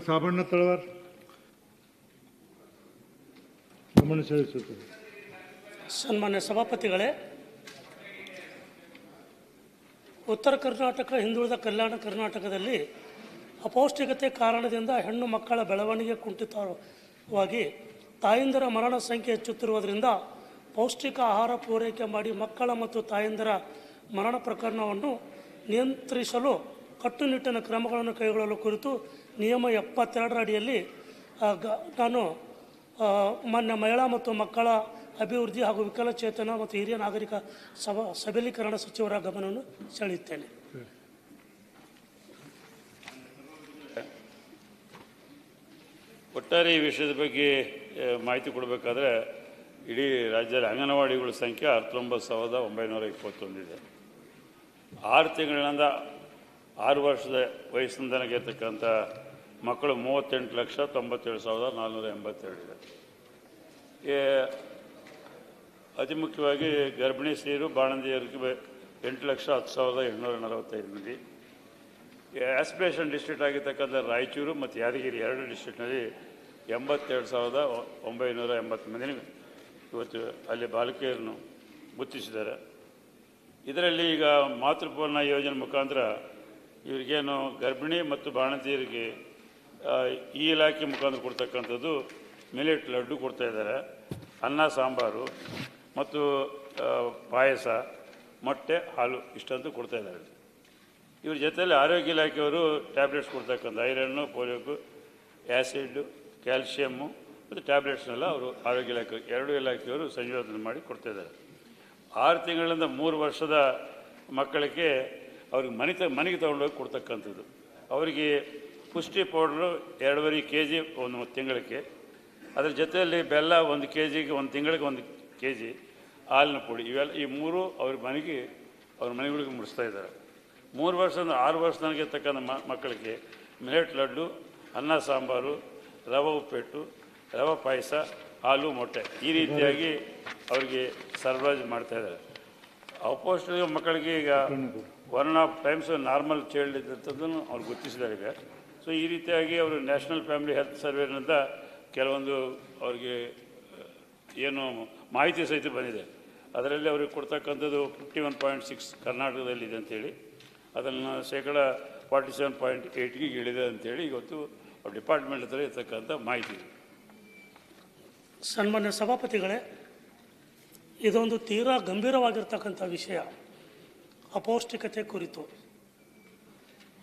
ಸಾಬಣ್ಣ ತಳವಾರ್ ಗಮನ ಸೆಳೆಸುತ್ತದೆ. ಸನ್ಮಾನ್ಯ ಸಭಾಪತಿಗಳೇ, ಉತ್ತರ ಕರ್ನಾಟಕ, ಹಿಂದುಳಿದ ಕಲ್ಯಾಣ ಕರ್ನಾಟಕದಲ್ಲಿ ಅಪೌಷ್ಟಿಕತೆ ಕಾರಣದಿಂದ ಹೆಣ್ಣು ಮಕ್ಕಳ ಬೆಳವಣಿಗೆ ಕುಂಠಿತವಾಗಿ ತಾಯಂದಿರ ಮರಣ ಸಂಖ್ಯೆ ಹೆಚ್ಚುತ್ತಿರುವುದರಿಂದ ಪೌಷ್ಟಿಕ ಆಹಾರ ಪೂರೈಕೆ ಮಾಡಿ ಮಕ್ಕಳ ಮತ್ತು ತಾಯಂದಿರ ಮರಣ ಪ್ರಕರಣವನ್ನು ನಿಯಂತ್ರಿಸಲು ಕಟ್ಟುನಿಟ್ಟಿನ ಕ್ರಮಗಳನ್ನು ಕೈಗೊಳ್ಳಲು ಕುರಿತು ನಿಯಮ 72ರ ಅಡಿಯಲ್ಲಿ ನಾನು ಮಾನ್ಯ ಮಹಿಳಾ ಮತ್ತು ಮಕ್ಕಳ ಅಭಿವೃದ್ಧಿ ಹಾಗೂ ವಿಕಲಚೇತನ ಮತ್ತು ಹಿರಿಯ ನಾಗರಿಕ ಸಬಲೀಕರಣ ಸಚಿವರ ಗಮನವನ್ನು ಸೆಳೆಯುತ್ತೇನೆ. ಒಟ್ಟಾರೆ ಈ ವಿಷಯದ ಬಗ್ಗೆ ಮಾಹಿತಿ ಕೊಡಬೇಕಾದ್ರೆ ಇಡೀ ರಾಜ್ಯದಲ್ಲಿ ಅಂಗನವಾಡಿಗಳ ಸಂಖ್ಯೆ 19,921 ಇದೆ. 6 ತಿಂಗಳಿಂದ 6 ವರ್ಷದ ವಯಸ್ಸಿನಿಂದಲೇ ಇರ್ತಕ್ಕಂಥ ಮಕ್ಕಳು 38,97,482 ಇದೆ. ಅತಿ ಮುಖ್ಯವಾಗಿ ಗರ್ಭಿಣಿ ಸ್ತ್ರೀಯರು ಬಾಣಂತಿಯರಿಗೆ 8,10,845 ಮಂದಿ. ಆಸ್ಪಿರೇಷನ್ ಡಿಸ್ಟ್ರಿಕ್ಟ್ ಆಗಿರ್ತಕ್ಕಂಥ ರಾಯಚೂರು ಮತ್ತು ಯಾದಗಿರಿ 2 ಡಿಸ್ಟ್ರಿಕ್ಟ್ನಲ್ಲಿ 82,980 ಮಂದಿ ಇವತ್ತು ಅಲ್ಲಿ ಬಾಲಕಿಯರನ್ನು ಗುರುತಿಸಿದ್ದಾರೆ. ಇದರಲ್ಲಿ ಈಗ ಮಾತೃಪೂರ್ಣ ಯೋಜನೆ ಮುಖಾಂತರ ಇವರಿಗೇನು ಗರ್ಭಿಣಿ ಮತ್ತು ಬಾಣಂತಿಯರಿಗೆ ಈ ಇಲಾಖೆ ಮುಖಾಂತರ ಕೊಡ್ತಕ್ಕಂಥದ್ದು ಮಿಲೆಟ್ ಲಡ್ಡು ಕೊಡ್ತಾಯಿದ್ದಾರೆ, ಅನ್ನ ಸಾಂಬಾರು ಮತ್ತು ಪಾಯಸ, ಮೊಟ್ಟೆ, ಹಾಲು ಇಷ್ಟಂತೂ ಕೊಡ್ತಾಯಿದ್ದಾರೆ. ಇವ್ರ ಜೊತೆಯಲ್ಲಿ ಆರೋಗ್ಯ ಇಲಾಖೆಯವರು ಟ್ಯಾಬ್ಲೆಟ್ಸ್ ಕೊಡ್ತಕ್ಕಂಥ ಐರನ್ನು, ಪೋಲಿಯೋಕು, ಆ್ಯಸಿಡ್ಡು, ಕ್ಯಾಲ್ಶಿಯಮ್ಮು ಮತ್ತು ಟ್ಯಾಬ್ಲೆಟ್ಸ್ನೆಲ್ಲ ಅವರು ಆರೋಗ್ಯ ಇಲಾಖೆ 2 ಇಲಾಖೆಯವರು ಸಂಯೋಜನೆ ಮಾಡಿ ಕೊಡ್ತಾಯಿದ್ದಾರೆ. 6 ತಿಂಗಳಿಂದ 3 ವರ್ಷದ ಮಕ್ಕಳಿಗೆ ಅವ್ರಿಗೆ ಮನೆಗೆ ತೊಗೊಂಡೋಗಿ ಕೊಡ್ತಕ್ಕಂಥದ್ದು. ಅವರಿಗೆ ಪುಷ್ಟಿ ಪೌಡ್ರು 2.5 kg 1 ತಿಂಗಳಿಗೆ, ಅದರ ಜೊತೆಯಲ್ಲಿ ಬೆಲ್ಲ 1 kg 1 ತಿಂಗಳಿಗೆ 1 kg, ಹಾಲಿನ ಪುಡಿ, ಇವೆಲ್ಲ ಈ 3 ಅವ್ರ ಮನೆಗಳಿಗೆ ಮುಡಿಸ್ತಾ ಇದ್ದಾರೆ. 3 ವರ್ಷದಿಂದ 6 ವರ್ಷ ತನಕ ಇರ್ತಕ್ಕಂಥ ಮಕ್ಕಳಿಗೆ ಮಿಲೆಟ್ ಲಡ್ಡು, ಅನ್ನ ಸಾಂಬಾರು, ರವೆ ಉಪ್ಪಿಟ್ಟು, ರವೆ ಪಾಯಸ, ಹಾಲು, ಮೊಟ್ಟೆ ಈ ರೀತಿಯಾಗಿ ಅವರಿಗೆ ಸರಬರಾಜು ಮಾಡ್ತಾಯಿದ್ದಾರೆ. ಅಪೌಷ್ಟಿಕ ಮಕ್ಕಳಿಗೆ ಈಗ 1.5 times ನಾರ್ಮಲ್ ಚೈಲ್ಡ್ ಇದ್ದಂಥದ್ದನ್ನು ಅವ್ರು ಗುರುತಿಸಿದ್ದಾರೆ ಈಗ. ಸೊ ಈ ರೀತಿಯಾಗಿ ಅವರು ನ್ಯಾಷನಲ್ ಫ್ಯಾಮಿಲಿ ಹೆಲ್ತ್ ಸರ್ವೆನಿಂದ ಕೆಲವೊಂದು ಅವ್ರಿಗೆ ಏನು ಮಾಹಿತಿ ಸಹಿತ ಬಂದಿದೆ. ಅದರಲ್ಲಿ ಅವ್ರಿಗೆ ಕೊಡ್ತಕ್ಕಂಥದ್ದು 51.6 ಕರ್ನಾಟಕದಲ್ಲಿದೆ ಅಂಥೇಳಿ, ಅದನ್ನು ಶೇಕಡ 47.8ಗೆ ಇಳಿದೆ ಅಂಥೇಳಿ ಇವತ್ತು ಅವ್ರ ಡಿಪಾರ್ಟ್ಮೆಂಟ್ ಹತ್ರ ಇರ್ತಕ್ಕಂಥ ಮಾಹಿತಿ ಇದೆ. ಸನ್ಮಾನ್ಯ ಸಭಾಪತಿಗಳೇ, ಇದೊಂದು ತೀರಾ ಗಂಭೀರವಾಗಿರ್ತಕ್ಕಂಥ ವಿಷಯ. ಅಪೌಷ್ಟಿಕತೆ ಕುರಿತು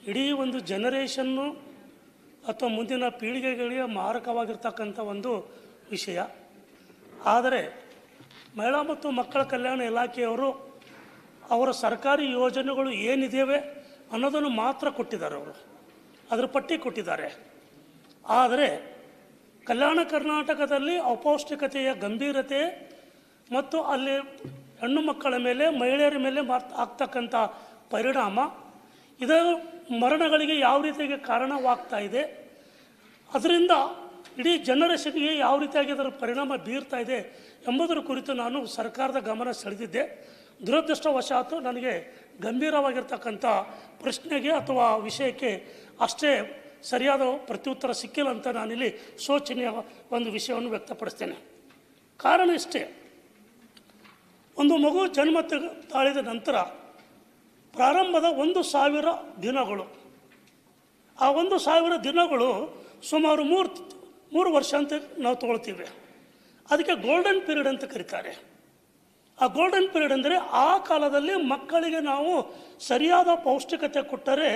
ಇಡೀ ಒಂದು ಜನರೇಷನ್ನು ಅಥವಾ ಮುಂದಿನ ಪೀಳಿಗೆಗಳಿಗೆ ಮಾರಕವಾಗಿರ್ತಕ್ಕಂಥ ಒಂದು ವಿಷಯ. ಆದರೆ ಮಹಿಳಾ ಮತ್ತು ಮಕ್ಕಳ ಕಲ್ಯಾಣ ಇಲಾಖೆಯವರು ಅವರ ಸರ್ಕಾರಿ ಯೋಜನೆಗಳು ಏನಿದ್ದೇವೆ ಅನ್ನೋದನ್ನು ಮಾತ್ರ ಕೊಟ್ಟಿದ್ದಾರೆ. ಅವರು ಅದರ ಪಟ್ಟಿ ಕೊಟ್ಟಿದ್ದಾರೆ. ಆದರೆ ಕಲ್ಯಾಣ ಕರ್ನಾಟಕದಲ್ಲಿ ಅಪೌಷ್ಟಿಕತೆಯ ಗಂಭೀರತೆ ಮತ್ತು ಅಲ್ಲಿ ಹೆಣ್ಣು ಮಕ್ಕಳ ಮೇಲೆ, ಮಹಿಳೆಯರ ಮೇಲೆ ಆಗ್ತಕ್ಕಂಥ ಪರಿಣಾಮ, ಇದು ಮರಣಗಳಿಗೆ ಯಾವ ರೀತಿಯಾಗಿ ಕಾರಣವಾಗ್ತಾ ಇದೆ, ಅದರಿಂದ ಇಡೀ ಜನರೇಷನ್ಗೆ ಯಾವ ರೀತಿಯಾಗಿ ಅದರ ಪರಿಣಾಮ ಬೀರ್ತಾ ಇದೆ ಎಂಬುದರ ಕುರಿತು ನಾನು ಸರ್ಕಾರದ ಗಮನ ಸೆಳೆದಿದ್ದೆ. ದುರದೃಷ್ಟವಶಾತ್ತು ನನಗೆ ಗಂಭೀರವಾಗಿರ್ತಕ್ಕಂಥ ಪ್ರಶ್ನೆಗೆ ಅಥವಾ ವಿಷಯಕ್ಕೆ ಅಷ್ಟೇ ಸರಿಯಾದ ಪ್ರತ್ಯುತ್ತರ ಸಿಕ್ಕಿಲ್ಲ ಅಂತ ನಾನಿಲ್ಲಿ ಶೋಚನೀಯ ಒಂದು ವಿಷಯವನ್ನು ವ್ಯಕ್ತಪಡಿಸ್ತೇನೆ. ಕಾರಣ ಇಷ್ಟೇ, ಒಂದು ಮಗು ಜನ್ಮ ತಾಳಿದ ನಂತರ ಪ್ರಾರಂಭದ 1,000 ದಿನಗಳು, ಆ 1,000 ದಿನಗಳು ಸುಮಾರು 3 ವರ್ಷ ಅಂತ ನಾವು ತೊಗೊಳ್ತೀವಿ. ಅದಕ್ಕೆ ಗೋಲ್ಡನ್ ಪೀರಿಯಡ್ ಅಂತ ಕರೀತಾರೆ. ಆ ಗೋಲ್ಡನ್ ಪೀರಿಯಡ್ ಅಂದರೆ ಆ ಕಾಲದಲ್ಲಿ ಮಕ್ಕಳಿಗೆ ನಾವು ಸರಿಯಾದ ಪೌಷ್ಟಿಕತೆ ಕೊಟ್ಟರೆ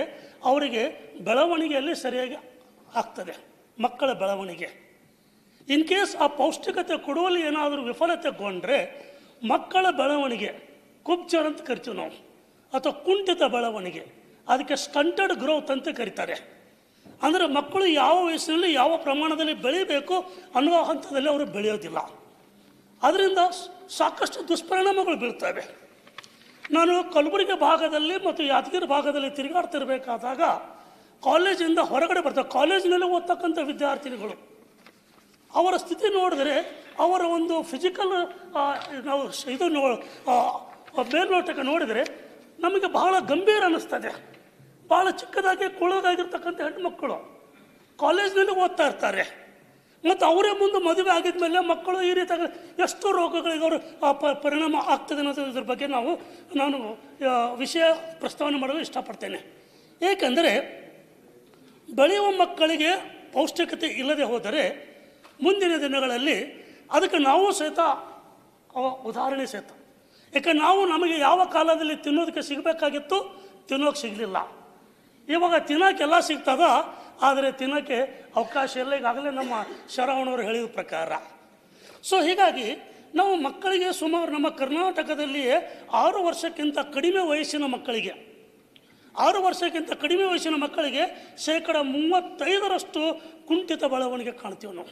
ಅವರಿಗೆ ಬೆಳವಣಿಗೆಯಲ್ಲಿ ಸರಿಯಾಗಿ ಆಗ್ತದೆ. ಮಕ್ಕಳ ಬೆಳವಣಿಗೆ ಇನ್ ಕೇಸ್ ಆ ಪೌಷ್ಟಿಕತೆ ಕೊಡುವಲ್ಲಿ ಏನಾದರೂ ವಿಫಲತೆಗೊಂಡ್ರೆ ಮಕ್ಕಳ ಬೆಳವಣಿಗೆ ಕುಬ್ಜರ್ ಅಂತ ಕರಿತೀವಿ ನಾವು, ಅಥವಾ ಕುಂಠಿತ ಬೆಳವಣಿಗೆ, ಅದಕ್ಕೆ ಸ್ಟಂಟೆಡ್ ಗ್ರೋತ್ ಅಂತ ಕರೀತಾರೆ. ಅಂದರೆ ಮಕ್ಕಳು ಯಾವ ವಯಸ್ಸಿನಲ್ಲಿ ಯಾವ ಪ್ರಮಾಣದಲ್ಲಿ ಬೆಳೀಬೇಕು ಅನ್ನುವ ಹಂತದಲ್ಲಿ ಅವರು ಬೆಳೆಯೋದಿಲ್ಲ. ಅದರಿಂದ ಸಾಕಷ್ಟು ದುಷ್ಪರಿಣಾಮಗಳು ಬೀಳ್ತವೆ. ನಾನು ಕಲಬುರಗಿ ಭಾಗದಲ್ಲಿ ಮತ್ತು ಯಾದಗಿರಿ ಭಾಗದಲ್ಲಿ ತಿರುಗಾಡ್ತಿರ್ಬೇಕಾದಾಗ ಕಾಲೇಜಿಂದ ಹೊರಗಡೆ ಬರ್ತಾರೆ. ಕಾಲೇಜಿನಲ್ಲಿ ಓದ್ತಕ್ಕಂಥ ವಿದ್ಯಾರ್ಥಿನಿಗಳು ಅವರ ಸ್ಥಿತಿ ನೋಡಿದ್ರೆ, ಅವರ ಒಂದು ಫಿಸಿಕಲ್ ನಾವು ಇದು ಮೇಲ್ನೋಟಕ್ಕೆ ನೋಡಿದರೆ ನಮಗೆ ಬಹಳ ಗಂಭೀರ ಅನ್ನಿಸ್ತದೆ. ಭಾಳ ಚಿಕ್ಕದಾಗಿ ಕುಳ್ಳಗಾಗಿರ್ತಕ್ಕಂಥ ಹೆಣ್ಣುಮಕ್ಕಳು. ಕಾಲೇಜ್ನಲ್ಲಿ ಓದ್ತಾ ಇರ್ತಾರೆ. ಮತ್ತು ಅವರೇ ಮುಂದೆ ಮದುವೆ ಆಗಿದ್ಮೇಲೆ ಮಕ್ಕಳು ಈ ರೀತಿಯಾಗಿ ಎಷ್ಟು ರೋಗಗಳಿಗೆ ಅವರು ಪರಿಣಾಮ ಆಗ್ತದೆ ಅನ್ನೋದ್ರ ಬಗ್ಗೆ ನಾನು ವಿಷಯ ಪ್ರಸ್ತಾವನೆ ಮಾಡಲು ಇಷ್ಟಪಡ್ತೇನೆ. ಏಕೆಂದರೆ ಬೆಳೆಯುವ ಮಕ್ಕಳಿಗೆ ಪೌಷ್ಟಿಕತೆ ಇಲ್ಲದೆ ಹೋದರೆ ಮುಂದಿನ ದಿನಗಳಲ್ಲಿ ಅದಕ್ಕೆ ನಾವು ಸಹಿತ ಉದಾಹರಣೆ ಸಹಿತ. ಯಾಕೆ ನಮಗೆ ಯಾವ ಕಾಲದಲ್ಲಿ ತಿನ್ನೋದಕ್ಕೆ ಸಿಗಬೇಕಾಗಿತ್ತು, ತಿನ್ನೋಕೆ ಸಿಗಲಿಲ್ಲ. ಇವಾಗ ತಿನ್ನೋಕ್ಕೆಲ್ಲ ಸಿಗ್ತದ, ಆದರೆ ತಿನ್ನೋಕ್ಕೆ ಅವಕಾಶ ಇಲ್ಲ. ಈಗಾಗಲೇ ನಮ್ಮ ಶರವಣವರು ಹೇಳಿದ ಪ್ರಕಾರ. ಸೊ ಹೀಗಾಗಿ ನಾವು ಮಕ್ಕಳಿಗೆ ಸುಮಾರು ನಮ್ಮ ಕರ್ನಾಟಕದಲ್ಲಿಯೇ 6 ವರ್ಷಕ್ಕಿಂತ ಕಡಿಮೆ ವಯಸ್ಸಿನ ಮಕ್ಕಳಿಗೆ 6 ವರ್ಷಕ್ಕಿಂತ ಕಡಿಮೆ ವಯಸ್ಸಿನ ಮಕ್ಕಳಿಗೆ 35% ಕುಂಠಿತ ಬೆಳವಣಿಗೆ ಕಾಣ್ತೀವಿ ನಾವು.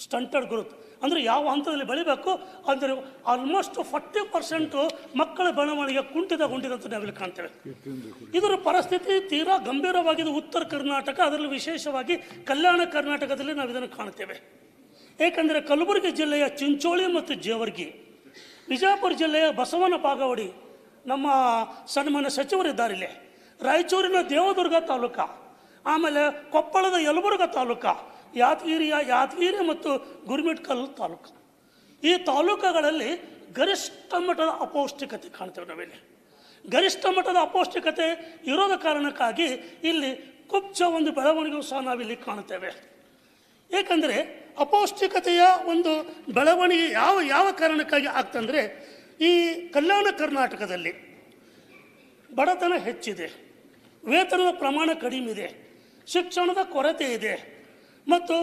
ಸ್ಟಂಟೆಡ್ ಗ್ರೋತ್ ಅಂದರೆ ಯಾವ ಹಂತದಲ್ಲಿ ಬೆಳಿಬೇಕು ಅಂದರೆ ಆಲ್ಮೋಸ್ಟ್ 40% ಮಕ್ಕಳ ಬೆಳವಣಿಗೆ ಕುಂಠಿತಗೊಂಡಿದಂತ ನಾವಿಲ್ಲಿ ಕಾಣ್ತೇವೆ. ಇದರ ಪರಿಸ್ಥಿತಿ ತೀರಾ ಗಂಭೀರವಾಗಿದೆ ಉತ್ತರ ಕರ್ನಾಟಕ, ಅದರಲ್ಲಿ ವಿಶೇಷವಾಗಿ ಕಲ್ಯಾಣ ಕರ್ನಾಟಕದಲ್ಲಿ ನಾವು ಇದನ್ನು ಕಾಣ್ತೇವೆ. ಏಕೆಂದರೆ ಕಲಬುರಗಿ ಜಿಲ್ಲೆಯ ಚಿಂಚೋಳಿ ಮತ್ತು ಜೇವರ್ಗಿ, ವಿಜಯಪುರ ಜಿಲ್ಲೆಯ ಬಸವನ ಬಾಗೇವಾಡಿ ನಮ್ಮ ಸನ್ಮಾನ್ಯ ಸಚಿವರಿದ್ದಾರಿಲ್ಲಿ, ರಾಯಚೂರಿನ ದೇವದುರ್ಗ ತಾಲೂಕ, ಆಮೇಲೆ ಕೊಪ್ಪಳದ ಯಲಬುರ್ಗ ತಾಲೂಕ, ಯಾದಗಿರಿ ಮತ್ತು ಗುರುಮಿಟ್ಕಲ್ ತಾಲೂಕು, ಈ ತಾಲೂಕುಗಳಲ್ಲಿ ಗರಿಷ್ಠ ಮಟ್ಟದ ಅಪೌಷ್ಟಿಕತೆ ಕಾಣ್ತೇವೆ ನಾವಿಲ್ಲಿ. ಗರಿಷ್ಠ ಮಟ್ಟದ ಅಪೌಷ್ಟಿಕತೆ ಇರೋದ ಕಾರಣಕ್ಕಾಗಿ ಇಲ್ಲಿ ಕುಬ್ಜ ಒಂದು ಬೆಳವಣಿಗೆಯೂ ಸಹ ನಾವಿಲ್ಲಿ ಕಾಣುತ್ತೇವೆ. ಏಕೆಂದರೆ ಅಪೌಷ್ಟಿಕತೆಯ ಒಂದು ಬೆಳವಣಿಗೆ ಯಾವ ಕಾರಣಕ್ಕಾಗಿ ಆಗ್ತಂದರೆ ಈ ಕಲ್ಯಾಣ ಕರ್ನಾಟಕದಲ್ಲಿ ಬಡತನ ಹೆಚ್ಚಿದೆ, ವೇತನದ ಪ್ರಮಾಣ ಕಡಿಮೆ ಇದೆ, ಶಿಕ್ಷಣದ ಕೊರತೆ ಇದೆ ಮತ್ತು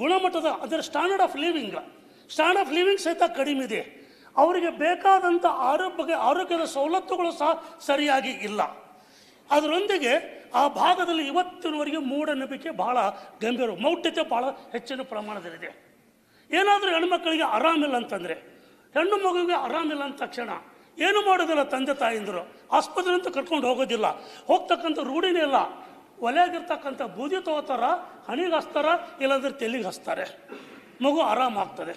ಗುಣಮಟ್ಟದ ಅದರ ಸ್ಟ್ಯಾಂಡರ್ಡ್ ಆಫ್ ಲಿವಿಂಗ್ ಸಹಿತ ಕಡಿಮೆ ಇದೆ. ಅವರಿಗೆ ಬೇಕಾದಂಥ ಆರೋಗ್ಯದ ಸವಲತ್ತುಗಳು ಸಹ ಸರಿಯಾಗಿ ಇಲ್ಲ. ಅದರೊಂದಿಗೆ ಆ ಭಾಗದಲ್ಲಿ ಇವತ್ತಿನವರೆಗೆ ಮೂಢನಂಬಿಕೆ ಬಹಳ ಗಂಭೀರ, ಮೌಢ್ಯತೆ ಬಹಳ ಹೆಚ್ಚಿನ ಪ್ರಮಾಣದಲ್ಲಿದೆ. ಏನಾದರೂ ಹೆಣ್ಮಕ್ಕಳಿಗೆ ಆರಾಮಿಲ್ಲ ಅಂತಂದರೆ, ಹೆಣ್ಣು ಮಗುವಿಗೆ ಆರಾಮಿಲ್ಲ ಅಂದ ತಕ್ಷಣ ಏನು ಮಾಡೋದಿಲ್ಲ ತಂದೆ ತಾಯಿಂದರು, ಆಸ್ಪತ್ರೆ ಅಂತ ಕರ್ಕೊಂಡು ಹೋಗೋದಿಲ್ಲ, ಹೋಗ್ತಕ್ಕಂಥ ರೂಢಿನೇ ಇಲ್ಲ. ಒಲೆಯಾಗಿರ್ತಕ್ಕಂಥ ಬೂದಿ ತಗೋತಾರ, ಹಣಿಗೆ ಹಚ್ತಾರ, ಇಲ್ಲಾಂದ್ರೆ ತೆಲಿಗೆ ಹಚ್ತಾರೆ, ಮಗು ಆರಾಮಾಗ್ತದೆ.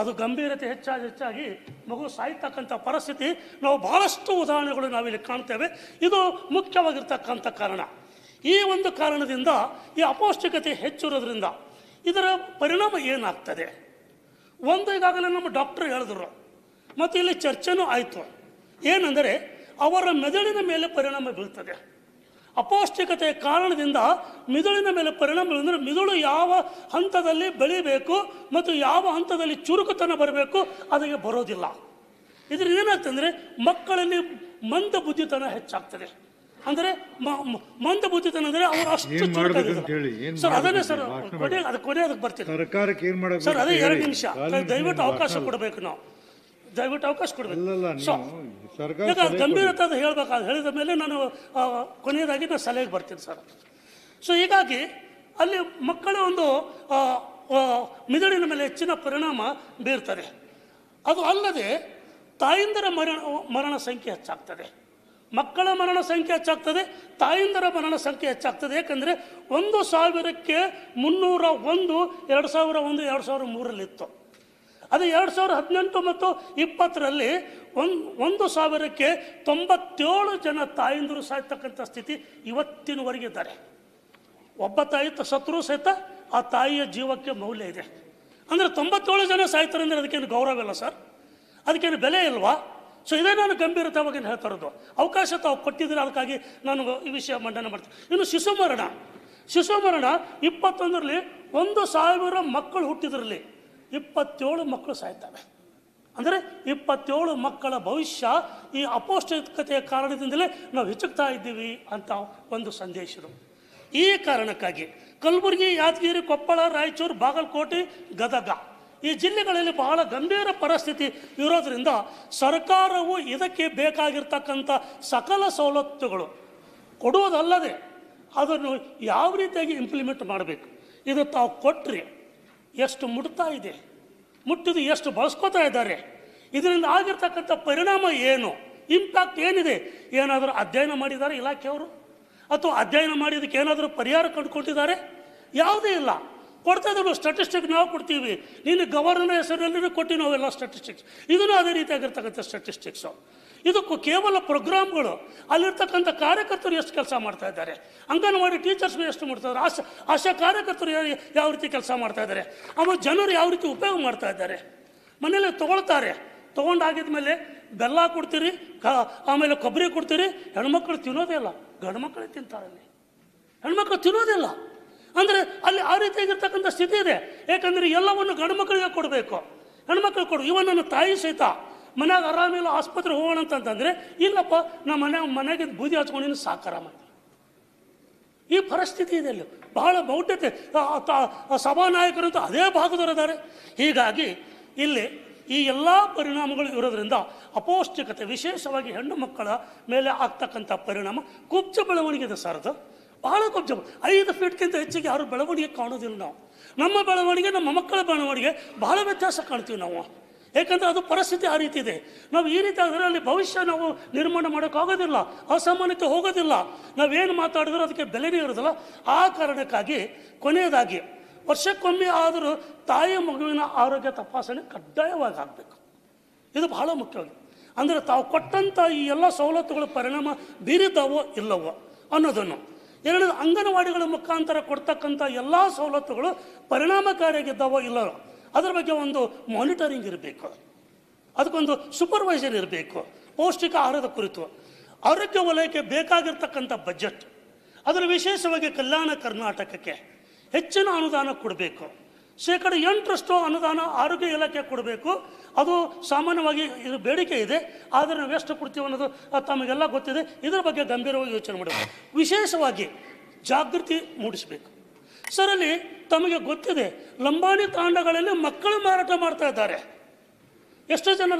ಅದು ಗಂಭೀರತೆ ಹೆಚ್ಚಾಗಿ ಮಗು ಸಾಯ್ತಕ್ಕಂಥ ಪರಿಸ್ಥಿತಿ ನಾವು ಬಹಳಷ್ಟು ಉದಾಹರಣೆಗಳು ನಾವಿಲ್ಲಿ ಕಾಣ್ತೇವೆ. ಇದು ಮುಖ್ಯವಾಗಿರ್ತಕ್ಕಂಥ ಕಾರಣ. ಈ ಒಂದು ಕಾರಣದಿಂದ ಈ ಅಪೌಷ್ಟಿಕತೆ ಹೆಚ್ಚಿರೋದ್ರಿಂದ ಇದರ ಪರಿಣಾಮ ಏನಾಗ್ತದೆ ಒಂದು ಈಗಾಗಲೇ ನಮ್ಮ ಡಾಕ್ಟರ್ ಹೇಳಿದ್ರು ಮತ್ತು ಇಲ್ಲಿ ಚರ್ಚೆನೂ ಆಯಿತು. ಏನೆಂದರೆ ಅವರ ಮೆದುಳಿನ ಮೇಲೆ ಪರಿಣಾಮ ಬೀಳ್ತದೆ. ಅಪೌಷ್ಟಿಕತೆಯ ಕಾರಣದಿಂದ ಮಿದುಳಿನ ಮೇಲೆ ಪರಿಣಾಮ ಅಂದರೆ ಮಿದುಳು ಯಾವ ಹಂತದಲ್ಲಿ ಬೆಳಿಬೇಕು ಮತ್ತು ಯಾವ ಹಂತದಲ್ಲಿ ಚುರುಕುತನ ಬರಬೇಕು ಅದಕ್ಕೆ ಬರೋದಿಲ್ಲ. ಇದರಿಂದ ಏನಾಗ್ತಂದರೆ ಮಕ್ಕಳಲ್ಲಿ ಮಂದ ಬುದ್ಧಿತನ ಹೆಚ್ಚಾಗ್ತದೆ. ಅಂದರೆ ಮಂದ ಬುದ್ಧಿತನ ಅಂದರೆ ಅವರು ಅಷ್ಟು ಸರ್ ಅದನ್ನೇ ಸರ್ ಕೊನೆಯದಕ್ಕೆ ಬರ್ತೀನಿ ಸರ್. ಅದೇ 2 ನಿಮಿಷ ದಯವಿಟ್ಟು ಅವಕಾಶ ಕೊಡಬೇಕು, ನಾವು ದಯವಿಟ್ಟು ಅವಕಾಶ ಕೊಡಬೇಕು. ಸೊ ಗಂಭೀರತೆ ಅದು ಹೇಳಬೇಕಾದ ಹೇಳಿದ ಮೇಲೆ ನಾನು ಕೊನೆಯದಾಗಿ ನಾನು ಸಲಹೆಗೆ ಬರ್ತೀನಿ ಸರ್. ಸೊ ಹೀಗಾಗಿ ಅಲ್ಲಿ ಮಕ್ಕಳ ಒಂದು ಮಿದುಳಿನ ಮೇಲೆ ಹೆಚ್ಚಿನ ಪರಿಣಾಮ ಬೀರ್ತದೆ. ಅದು ಅಲ್ಲದೆ ತಾಯಿಂದರ ಮರಣ ಸಂಖ್ಯೆ ಹೆಚ್ಚಾಗ್ತದೆ, ಮಕ್ಕಳ ಮರಣ ಸಂಖ್ಯೆ ಹೆಚ್ಚಾಗ್ತದೆ, ತಾಯಿಂದರ ಮರಣ ಸಂಖ್ಯೆ ಹೆಚ್ಚಾಗ್ತದೆ. ಯಾಕಂದರೆ 1,000ಕ್ಕೆ 301 2001 2003 ಅದು 2018 ಮತ್ತು 2020ರಲ್ಲಿ 1,000ಕ್ಕೆ 97 ಜನ ತಾಯಿಂದರು ಸಾಯ್ತಕ್ಕಂಥ ಸ್ಥಿತಿ ಇವತ್ತಿನವರೆಗೆ ಇದ್ದಾರೆ. ಒಬ್ಬ ತಾಯಿ ಸತ್ರು ಸಹಿತ ಆ ತಾಯಿಯ ಜೀವಕ್ಕೆ ಮೌಲ್ಯ ಇದೆ. ಅಂದರೆ 97 ಜನ ಸಾಯ್ತಾರೆ ಅಂದರೆ ಅದಕ್ಕೇನು ಗೌರವ ಇಲ್ಲ ಸರ್, ಅದಕ್ಕೇನು ಬೆಲೆ ಇಲ್ವಾ? ಸೊ ಇದೇ ನಾನು ಗಂಭೀರತವಾಗಿ ಹೇಳ್ತಾ ಇರೋದು. ಅವಕಾಶ ತಾವು ಕೊಟ್ಟಿದ್ರೆ ಅದಕ್ಕಾಗಿ ನಾನು ಈ ವಿಷಯ ಮಂಡನೆ ಮಾಡ್ತೀನಿ. ಇನ್ನು ಶಿಶು ಮರಣ 2021ರಲ್ಲಿ 1,000 ಮಕ್ಕಳು ಹುಟ್ಟಿದ್ರಲ್ಲಿ 27 ಮಕ್ಕಳು ಸಾಯ್ತವೆ. ಅಂದರೆ 27 ಮಕ್ಕಳ ಭವಿಷ್ಯ ಈ ಅಪೌಷ್ಟಿಕತೆಯ ಕಾರಣದಿಂದಲೇ ನಾವು ಹೆಚ್ಚುತ್ತಾ ಇದ್ದೀವಿ ಅಂತ ಒಂದು ಸಂದೇಶರು. ಈ ಕಾರಣಕ್ಕಾಗಿ ಕಲಬುರಗಿ, ಯಾದಗಿರಿ, ಕೊಪ್ಪಳ, ರಾಯಚೂರು, ಬಾಗಲಕೋಟೆ, ಗದಗ ಈ ಜಿಲ್ಲೆಗಳಲ್ಲಿ ಬಹಳ ಗಂಭೀರ ಪರಿಸ್ಥಿತಿ ಇರೋದರಿಂದ ಸರ್ಕಾರವು ಇದಕ್ಕೆ ಬೇಕಾಗಿರ್ತಕ್ಕಂಥ ಸಕಲ ಸವಲತ್ತುಗಳು ಕೊಡುವುದಲ್ಲದೆ ಅದನ್ನು ಯಾವ ರೀತಿಯಾಗಿ ಇಂಪ್ಲಿಮೆಂಟ್ ಮಾಡಬೇಕು, ಇದು ತಾವು ಕೊಟ್ಟರೆ ಎಷ್ಟು ಮುಟ್ತಾ ಇದೆ, ಮುಟ್ಟಿದು ಎಷ್ಟು ಬಳಸ್ಕೋತಾ ಇದ್ದಾರೆ, ಇದರಿಂದ ಆಗಿರ್ತಕ್ಕಂಥ ಪರಿಣಾಮ ಏನು, ಇಂಪ್ಯಾಕ್ಟ್ ಏನಿದೆ, ಏನಾದರೂ ಅಧ್ಯಯನ ಮಾಡಿದ್ದಾರೆ ಇಲಾಖೆಯವರು ಅಥವಾ ಅಧ್ಯಯನ ಮಾಡಿ ಇದಕ್ಕೆ ಏನಾದರೂ ಪರಿಹಾರ ಕಂಡುಕೊಂಡಿದ್ದಾರೆ? ಯಾವುದೇ ಇಲ್ಲ. ಕೊಡ್ತಾ ಇದ್ರು ಸ್ಟ್ಯಾಟಿಸ್ಟಿಕ್ ನಾವು ಕೊಡ್ತೀವಿ, ನೀನು ಗವರ್ನರ್ ಹೆಸರಲ್ಲಿ ಕೊಟ್ಟು ನಾವೆಲ್ಲ ಸ್ಟ್ಯಾಟಿಸ್ಟಿಕ್ಸ್, ಇದನ್ನು ಅದೇ ರೀತಿಯಾಗಿರ್ತಕ್ಕಂಥ ಸ್ಟ್ಯಾಟಿಸ್ಟಿಕ್ಸು. ಇದಕ್ಕೂ ಕೇವಲ ಪ್ರೋಗ್ರಾಮ್ಗಳು, ಅಲ್ಲಿರ್ತಕ್ಕಂಥ ಕಾರ್ಯಕರ್ತರು ಎಷ್ಟು ಕೆಲಸ ಮಾಡ್ತಾ ಇದ್ದಾರೆ, ಅಂಗನವಾಡಿ ಟೀಚರ್ಸ್ಗಳು ಎಷ್ಟು ಮಾಡ್ತಾರೆ, ಆಶಾ ಕಾರ್ಯಕರ್ತರು ಯಾವ ರೀತಿ ಕೆಲಸ ಮಾಡ್ತಾ ಇದ್ದಾರೆ, ಆಮೇಲೆ ಜನರು ಯಾವ ರೀತಿ ಉಪಯೋಗ ಮಾಡ್ತಾ ಇದ್ದಾರೆ. ಮನೇಲಿ ತೊಗೊಳ್ತಾರೆ, ತೊಗೊಂಡಾಗಿದ್ಮೇಲೆ ಬೆಲ್ಲ ಕೊಡ್ತೀರಿ, ಆಮೇಲೆ ಕೊಬ್ಬರಿ ಕೊಡ್ತೀರಿ. ಹೆಣ್ಮಕ್ಳು ತಿನ್ನೋದೇ ಇಲ್ಲ, ಗಂಡು ಮಕ್ಕಳೇ ತಿಂತಾರಲ್ಲಿ, ಹೆಣ್ಮಕ್ಳು ತಿನ್ನೋದಿಲ್ಲ. ಅಂದರೆ ಅಲ್ಲಿ ಆ ರೀತಿಯಾಗಿರ್ತಕ್ಕಂಥ ಸ್ಥಿತಿ ಇದೆ. ಯಾಕಂದರೆ ಎಲ್ಲವನ್ನು ಗಂಡು ಮಕ್ಕಳಿಗೆ ಕೊಡಬೇಕು, ಹೆಣ್ಮಕ್ಳು ಕೊಡು. ಇವನ್ ನನ್ನ ತಾಯಿ ಸಹಿತ ಮನ್ಯಾಗ ಆರಾಮಿಲ್ಲ, ಆಸ್ಪತ್ರೆ ಹೋಗೋಣ ಅಂತಂತಂದರೆ ಇಲ್ಲಪ್ಪ, ನಮ್ಮ ಮನೆಗೆ ಬೂದಿ ಹಚ್ಕೊಂಡಿನ ಸಾಕಾರ ಮಾಡಿ. ಈ ಪರಿಸ್ಥಿತಿ ಇದೆ ಅಲ್ಲಿ, ಬಹಳ ಮೌಢ್ಯತೆ. ಸಭಾನಾಯಕರಂತೂ ಅದೇ ಭಾಗದವರಿದ್ದಾರೆ. ಹೀಗಾಗಿ ಇಲ್ಲಿ ಈ ಎಲ್ಲ ಪರಿಣಾಮಗಳು ಇರೋದ್ರಿಂದ ಅಪೌಷ್ಟಿಕತೆ, ವಿಶೇಷವಾಗಿ ಹೆಣ್ಣು ಮಕ್ಕಳ ಮೇಲೆ ಆಗ್ತಕ್ಕಂಥ ಪರಿಣಾಮ ಕುಬ್ಜ ಬೆಳವಣಿಗೆ ಇದೆ ಸರ್. ಅದು ಬಹಳ ಕುಬ್ಜ. 5 ಫೀಟ್ಗಿಂತ ಹೆಚ್ಚಿಗೆ ಯಾರು ಬೆಳವಣಿಗೆ ಕಾಣೋದಿಲ್ಲ ನಾವು. ನಮ್ಮ ಬೆಳವಣಿಗೆ, ನಮ್ಮ ಮಕ್ಕಳ ಬೆಳವಣಿಗೆ ಬಹಳ ವ್ಯತ್ಯಾಸ ಕಾಣ್ತೀವಿ ನಾವು. ಯಾಕಂದರೆ ಅದು ಪರಿಸ್ಥಿತಿ ಆ ರೀತಿ ಇದೆ. ನಾವು ಈ ರೀತಿ ಆದರೆ ಅಲ್ಲಿ ಭವಿಷ್ಯ ನಾವು ನಿರ್ಮಾಣ ಮಾಡೋಕ್ಕಾಗೋದಿಲ್ಲ, ಅಸಾಮಾನ್ಯತೆ ಹೋಗೋದಿಲ್ಲ. ನಾವೇನು ಮಾತಾಡಿದ್ರೂ ಅದಕ್ಕೆ ಬೆಲೆನೇ ಇರೋದಿಲ್ಲ. ಆ ಕಾರಣಕ್ಕಾಗಿ ಕೊನೆಯದಾಗಿ ವರ್ಷಕ್ಕೊಮ್ಮೆ ಆದರೂ ತಾಯಿ ಮಗುವಿನ ಆರೋಗ್ಯ ತಪಾಸಣೆ ಕಡ್ಡಾಯವಾಗಿ ಆಗಬೇಕು. ಇದು ಬಹಳ ಮುಖ್ಯವಾಗಿ. ಅಂದರೆ ತಾವು ಕೊಟ್ಟಂಥ ಈ ಎಲ್ಲ ಸವಲತ್ತುಗಳು ಪರಿಣಾಮ ಬೀರಿದ್ದಾವೋ ಇಲ್ಲವೋ ಅನ್ನೋದನ್ನು. ಎರಡನೇದು, ಅಂಗನವಾಡಿಗಳ ಮುಖಾಂತರ ಕೊಡ್ತಕ್ಕಂಥ ಎಲ್ಲ ಸವಲತ್ತುಗಳು ಪರಿಣಾಮಕಾರಿಯಾಗಿದ್ದಾವೋ ಇಲ್ಲವೋ ಅದರ ಬಗ್ಗೆ ಒಂದು ಮಾನಿಟರಿಂಗ್ ಇರಬೇಕು, ಅದಕ್ಕೊಂದು ಸೂಪರ್ವೈಸರ್ ಇರಬೇಕು. ಪೌಷ್ಟಿಕ ಆಹಾರದ ಕುರಿತು ಆರೋಗ್ಯ ವಲಯಕ್ಕೆ ಬೇಕಾಗಿರ್ತಕ್ಕಂಥ ಬಜೆಟ್, ಅದರ ವಿಶೇಷವಾಗಿ ಕಲ್ಯಾಣ ಕರ್ನಾಟಕಕ್ಕೆ ಹೆಚ್ಚಿನ ಅನುದಾನ ಕೊಡಬೇಕು. 8% ಅನುದಾನ ಆರೋಗ್ಯ ಇಲಾಖೆ ಕೊಡಬೇಕು. ಅದು ಸಾಮಾನ್ಯವಾಗಿ ಇದು ಬೇಡಿಕೆ ಇದೆ, ಆದರೆ ನಾವು ಎಷ್ಟು ಕೊಡ್ತೀವಿ ಅನ್ನೋದು ತಮಗೆಲ್ಲ ಗೊತ್ತಿದೆ. ಇದರ ಬಗ್ಗೆ ಗಂಭೀರವಾಗಿ ಯೋಚನೆ ಮಾಡಬೇಕು. ವಿಶೇಷವಾಗಿ ಜಾಗೃತಿ ಮೂಡಿಸಬೇಕು. ಸರ್, ಅಲ್ಲಿ ತಮಗೆ ಗೊತ್ತಿದೆ, ಲಂಬಾಣಿ ತಾಂಡಗಳಲ್ಲಿ ಮಕ್ಕಳು ಮಾರಾಟ ಮಾಡ್ತಾ ಇದ್ದಾರೆ. ಎಷ್ಟೋ ಜನ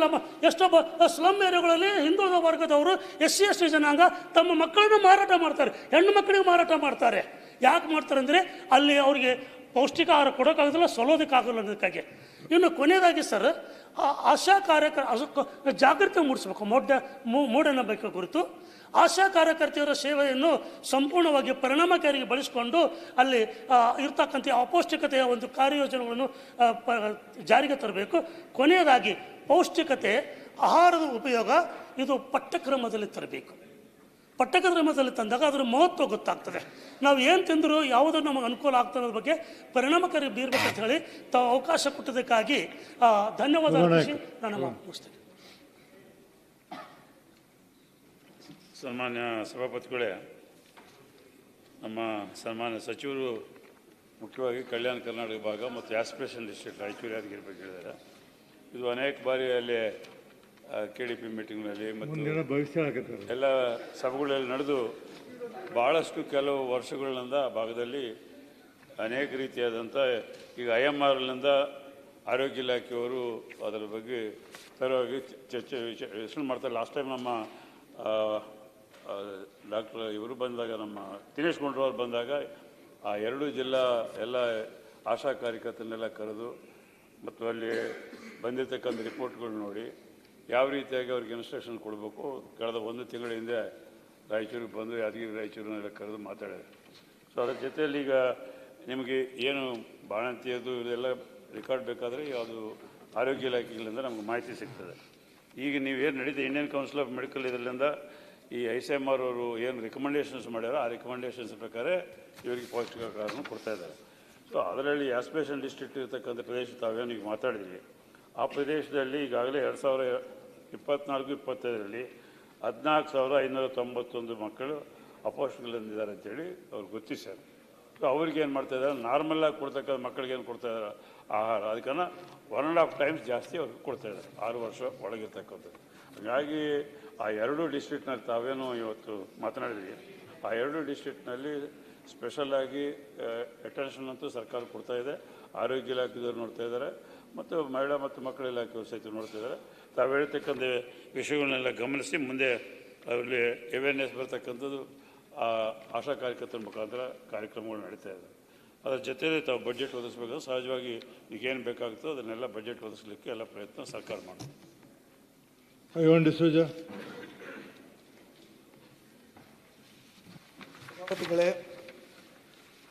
ಎಷ್ಟೋ ಸ್ಲಮ್ ಏರಿಯಾಗಳಲ್ಲಿ ಹಿಂದುಳಿದ ವರ್ಗದವರು, SC/ST ಜನಾಂಗ ತಮ್ಮ ಮಕ್ಕಳನ್ನು ಮಾರಾಟ ಮಾಡ್ತಾರೆ, ಹೆಣ್ಣು ಮಕ್ಕಳಿಗೆ ಮಾರಾಟ ಮಾಡ್ತಾರೆ. ಯಾಕೆ ಮಾಡ್ತಾರೆ ಅಂದರೆ ಅಲ್ಲಿ ಅವರಿಗೆ ಪೌಷ್ಟಿಕ ಆಹಾರ ಕೊಡೋಕ್ಕಾಗೋದಿಲ್ಲ, ಸೊಲೋದಕ್ಕಾಗಲ್ಲ ಅನ್ನೋದಕ್ಕಾಗಿ. ಇನ್ನು ಕೊನೆಯದಾಗಿ ಸರ್, ಆಶಾ ಜಾಗೃತಿ ಮೂಡಿಸಬೇಕು. ಮೂಢನಂಬಿಕೆ ಕುರಿತು ಆಶಾ ಕಾರ್ಯಕರ್ತೆಯರ ಸೇವೆಯನ್ನು ಸಂಪೂರ್ಣವಾಗಿ ಪರಿಣಾಮಕಾರಿಯಾಗಿ ಬಳಸಿಕೊಂಡು ಅಲ್ಲಿ ಇರ್ತಕ್ಕಂಥ ಅಪೌಷ್ಟಿಕತೆಯ ಒಂದು ಕಾರ್ಯಯೋಜನೆಗಳನ್ನು ಜಾರಿಗೆ ತರಬೇಕು. ಕೊನೆಯದಾಗಿ ಪೌಷ್ಟಿಕತೆ, ಆಹಾರದ ಉಪಯೋಗ ಇದು ಪಠ್ಯಕ್ರಮದಲ್ಲಿ ತರಬೇಕು. ಪಠ್ಯಕ್ರಮದಲ್ಲಿ ತಂದಾಗ ಅದರ ಮಹತ್ವ ಗೊತ್ತಾಗ್ತದೆ. ನಾವು ಏನು ತಿಂದರೂ ಯಾವುದು ನಮಗೆ ಅನುಕೂಲ ಆಗ್ತದೆ ಅನ್ನೋದ್ರ ಬಗ್ಗೆ ಪರಿಣಾಮಕಾರಿ ಬೀರ್ಬೇಕಂತ ಹೇಳಿ ತಾವು ಅವಕಾಶ ಕೊಟ್ಟದಕ್ಕಾಗಿ ಧನ್ಯವಾದ ನಾನು ಮುಗಿಸ್ತೇನೆ. ಸನ್ಮಾನ್ಯ ಸಭಾಪತಿಗಳೇ, ನಮ್ಮ ಸನ್ಮಾನ್ಯ ಸಚಿವರು ಮುಖ್ಯವಾಗಿ ಕಲ್ಯಾಣ ಕರ್ನಾಟಕ ಭಾಗ ಮತ್ತು ಆಸ್ಪಿರೇಷನ್ ಡಿಸ್ಟ್ರಿಕ್ಟ್ ರಾಯಚೂರು ಯಾದಗಿರಿ ಬಗ್ಗೆ ಹೇಳಿದ್ದಾರೆ. ಇದು ಅನೇಕ ಬಾರಿ ಅಲ್ಲಿ KDP ಮೀಟಿಂಗ್ನಲ್ಲಿ ಮತ್ತು ಎಲ್ಲ ಸಭೆಗಳಲ್ಲಿ ನಡೆದು ಭಾಳಷ್ಟು ಕೆಲವು ವರ್ಷಗಳಿಂದ ಭಾಗದಲ್ಲಿ ಅನೇಕ ರೀತಿಯಾದಂಥ ಈಗ IMRನಿಂದ ಆರೋಗ್ಯ ಇಲಾಖೆಯವರು ಅದರ ಬಗ್ಗೆ ಸರವಾಗಿ ಚರ್ಚೆ ಯೋಚನೆ ಮಾಡ್ತಾರೆ. ಲಾಸ್ಟ್ ಟೈಮ್ ನಮ್ಮ ಡಾಕ್ಟರ್ ಇವರು ಬಂದಾಗ, ನಮ್ಮ ದಿನೇಶ್ ಗುಂಡೂರಾವ್ ಬಂದಾಗ ಆ 2 ಜಿಲ್ಲಾ ಎಲ್ಲ ಆಶಾ ಕಾರ್ಯಕರ್ತರನ್ನೆಲ್ಲ ಕರೆದು ಮತ್ತು ಅಲ್ಲಿ ಬಂದಿರತಕ್ಕಂಥ ರಿಪೋರ್ಟ್ಗಳು ನೋಡಿ ಯಾವ ರೀತಿಯಾಗಿ ಅವ್ರಿಗೆ ಇನ್ಸ್ಟ್ರಕ್ಷನ್ ಕೊಡಬೇಕು ಕಳೆದ 1 ತಿಂಗಳ ಹಿಂದೆ ರಾಯಚೂರಿಗೆ ಬಂದು ಯಾದಗಿರಿ ರಾಯಚೂರನ್ನೆಲ್ಲ ಕರೆದು ಮಾತಾಡಿದೆ. ಸೊ ಅದರ ಜೊತೆಯಲ್ಲಿ ಈಗ ನಿಮಗೆ ಏನು ಬಾಣಂತಿಯದು ಇದೆಲ್ಲ ರೆಕಾರ್ಡ್ ಬೇಕಾದರೆ ಯಾವುದು ಆರೋಗ್ಯ ಇಲಾಖೆಗಳಿಂದ ನಮ್ಗೆ ಮಾಹಿತಿ ಸಿಗ್ತದೆ. ಈಗ ನೀವೇನು ನಡೀತಾ ಇಂಡಿಯನ್ ಕೌನ್ಸಿಲ್ ಆಫ್ ಮೆಡಿಕಲ್ ಇದರಿಂದ ಈ ICMR ಅವರು ಏನು ರಿಕಮೆಂಡೇಷನ್ಸ್ ಮಾಡ್ಯಾರೋ ಆ ರಿಕಮೆಂಡೇಷನ್ಸ್ ಪ್ರಕಾರ ಇವರಿಗೆ ಪೌಷ್ಟಿಕ ಆಹಾರವನ್ನು ಕೊಡ್ತಾಯಿದ್ದಾರೆ. ಸೊ ಅದರಲ್ಲಿ ಆಸ್ಪಿರೇಷನ್ ಡಿಸ್ಟ್ರಿಕ್ಟ್ ಇರ್ತಕ್ಕಂಥ ಪ್ರದೇಶ ತಾವೇನು ಈಗ ಮಾತಾಡಿದ್ವಿ, ಆ ಪ್ರದೇಶದಲ್ಲಿ ಈಗಾಗಲೇ 2024-25ರಲ್ಲಿ 14,591 ಮಕ್ಕಳು ಅಪೌಷ್ಟಿಕಗಳಿದ್ದಾರೆ ಅಂತೇಳಿ ಅವ್ರು ಗುರುತಿಸ್ಯಾರ. ಸೊ ಅವ್ರಿಗೆ ಏನು ಮಾಡ್ತಾಯಿದ್ದಾರೆ, ನಾರ್ಮಲಾಗಿ ಕೊಡ್ತಕ್ಕಂಥ ಮಕ್ಕಳಿಗೆ ಏನು ಕೊಡ್ತಾಯಿದ್ದಾರೆ ಆಹಾರ, ಅದಕ್ಕನ್ನು 1.5 ಟೈಮ್ಸ್ ಜಾಸ್ತಿ ಅವ್ರಿಗೆ ಕೊಡ್ತಾಯಿದ್ದಾರೆ 6 ವರ್ಷ ಒಳಗಿರ್ತಕ್ಕಂಥದ್ದು. ಹಾಗಾಗಿ ಆ 2 ಡಿಸ್ಟ್ರಿಕ್ಟ್ನಲ್ಲಿ ತಾವೇನು ಇವತ್ತು ಮಾತನಾಡಿದ್ವಿ, ಆ 2 ಡಿಸ್ಟ್ರಿಕ್ಟ್ನಲ್ಲಿ ಸ್ಪೆಷಲಾಗಿ ಅಟೆನ್ಷನ್ ಅಂತೂ ಸರ್ಕಾರ ಕೊಡ್ತಾಯಿದೆ. ಆರೋಗ್ಯ ಇಲಾಖೆದವ್ರು ನೋಡ್ತಾ ಇದ್ದಾರೆ ಮತ್ತು ಮಹಿಳಾ ಮತ್ತು ಮಕ್ಕಳ ಇಲಾಖೆಯವರು ಸಹಿತ ನೋಡ್ತಾ ಇದ್ದಾರೆ. ತಾವು ಹೇಳ್ತಕ್ಕಂಥ ವಿಷಯಗಳನ್ನೆಲ್ಲ ಗಮನಿಸಿ ಮುಂದೆ ಅವರಲ್ಲಿ ಅವೇರ್ನೆಸ್ ಬರ್ತಕ್ಕಂಥದ್ದು ಆಶಾ ಕಾರ್ಯಕರ್ತರ ಮುಖಾಂತರ ಕಾರ್ಯಕ್ರಮಗಳು ನಡೀತಾ ಇದೆ. ಅದರ ಜೊತೆಯಲ್ಲಿ ತಾವು ಬಜೆಟ್ ಒದಗಿಸ್ಬೇಕು. ಸಹಜವಾಗಿ ಈಗೇನು ಬೇಕಾಗುತ್ತೋ ಅದನ್ನೆಲ್ಲ ಬಜೆಟ್ ಒದಗಿಸ್ಲಿಕ್ಕೆ ಎಲ್ಲ ಪ್ರಯತ್ನ ಸರ್ಕಾರ ಮಾಡುತ್ತೆ.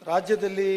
ರಾಜ್ಯದಲ್ಲಿ